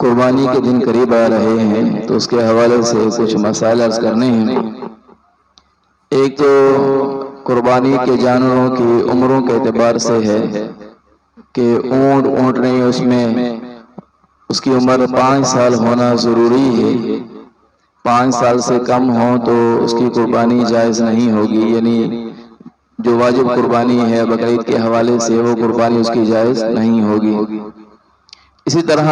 قربانی کے دن قریب آ رہے ہیں تو اس کے حوالے سے کچھ مسائل عرض کرنے ہیں۔ ایک تو قربانی کے جانوروں کی عمروں کے اعتبار سے ہے کہ اونٹ نہیں، اس میں اس کی عمر 5 سال ہونا ضروری ہے۔ 5 سال سے کم ہو تو اس کی قربانی جائز نہیں ہوگی، یعنی جو واجب قربانی ہے بقرعید کے حوالے سے وہ قربانی اس کی جائز نہیں ہوگی۔ اسی طرح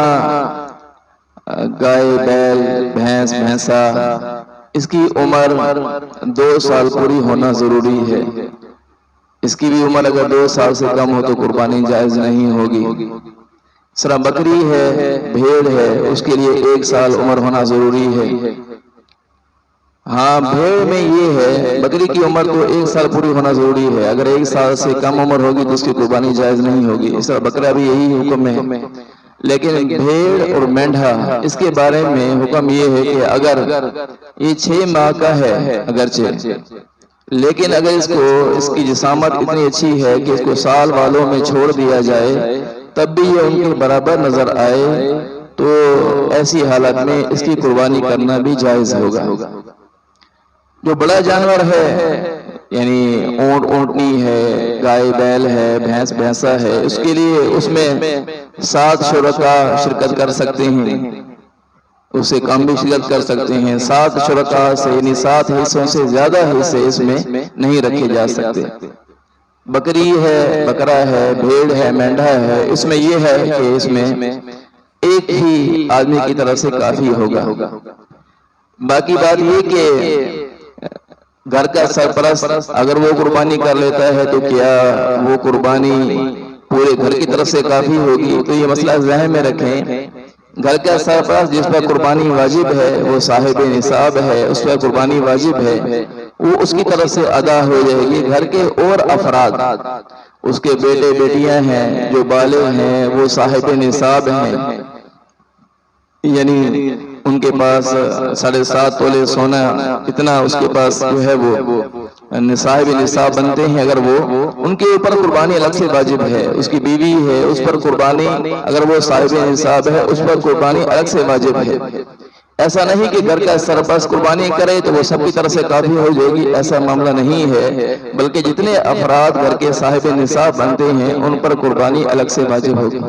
گائے، بیل، بھینس، بھینسا، اس کی عمر 2 سال پوری ہونا ضروری ہے۔ اس کی بھی عمر اگر 2 سال سے کم ہو تو قربانی جائز نہیں ہوگی۔ اس طرح بکری ہے، بھیڑ ہے، اس کے لیے 1 سال عمر ہونا ضروری ہے۔ ہاں، بھیڑ میں یہ ہے بکری کی عمر تو 1 سال پوری ہونا ضروری ہے، اگر 1 سال سے کم عمر ہوگی تو اس کی قربانی جائز نہیں ہوگی۔ اس طرح بکرا بھی یہی حکم ہے، لیکن بھیڑ اور مینڈھا اس کے بارے میں حکم یہ ہے کہ اگر یہ 6 ماہ کا ہے اگرچہ، لیکن اگر اس کی جسامت اتنی اچھی ہے کہ اس کو سال والوں میں چھوڑ دیا جائے تب بھی یہ ان کے برابر نظر آئے تو ایسی حالت میں اس کی قربانی کرنا بھی جائز ہوگا۔ جو بڑا جانور ہے یعنی اونٹ، اونٹنی ہے، گائے، بیل ہے، بھینس، بھینسا ہے، اس کے لیے اس میں 7 شرکا شرکت کر سکتے ہیں، اس سے کم بھی شرکت کر سکتے ہیں۔ 7 شرکا سے یعنی 7 حصوں سے زیادہ حصے اس میں نہیں رکھے جا سکتے۔ بکری ہے، بکرا ہے، بھیڑ ہے، مینڈھا ہے، اس میں یہ ہے کہ اس میں ایک ہی آدمی کی طرف سے کافی ہوگا۔ باقی بات یہ کہ گھر کا سرپرست اگر وہ قربانی کر لیتا ہے تو کیا وہ قربانی پورے گھر کی طرف سے کافی ہوگی؟ تو یہ مسئلہ ذہن میں رکھیں، گھر کا سرپرست جس پر قربانی واجب ہے وہ صاحب نصاب ہے، اس پر قربانی واجب ہے، وہ اس کی طرف سے ادا ہو جائے گی۔ گھر کے اور افراد، اس کے بیٹے بیٹیاں ہیں جو بالغ ہیں، وہ صاحب نصاب ہیں، یعنی ان کے پاس 7.5 تولے سونا اتنا اس کے پاس جو ہے وہ صاحب نصاب بنتے ہیں، اگر وہ ان کے اوپر قربانی الگ سے واجب ہے۔ اس کی بیوی ہے، اس پر قربانی اگر وہ صاحب نصاب ہے اس پر قربانی الگ سے واجب ہے۔ ایسا نہیں کہ گھر کا سرپرست قربانی کرے تو وہ سب کی طرف سے کافی ہو جائے گی، ایسا معاملہ نہیں ہے، بلکہ جتنے افراد گھر کے صاحب نصاب بنتے ہیں ان پر قربانی الگ سے واجب ہوگی۔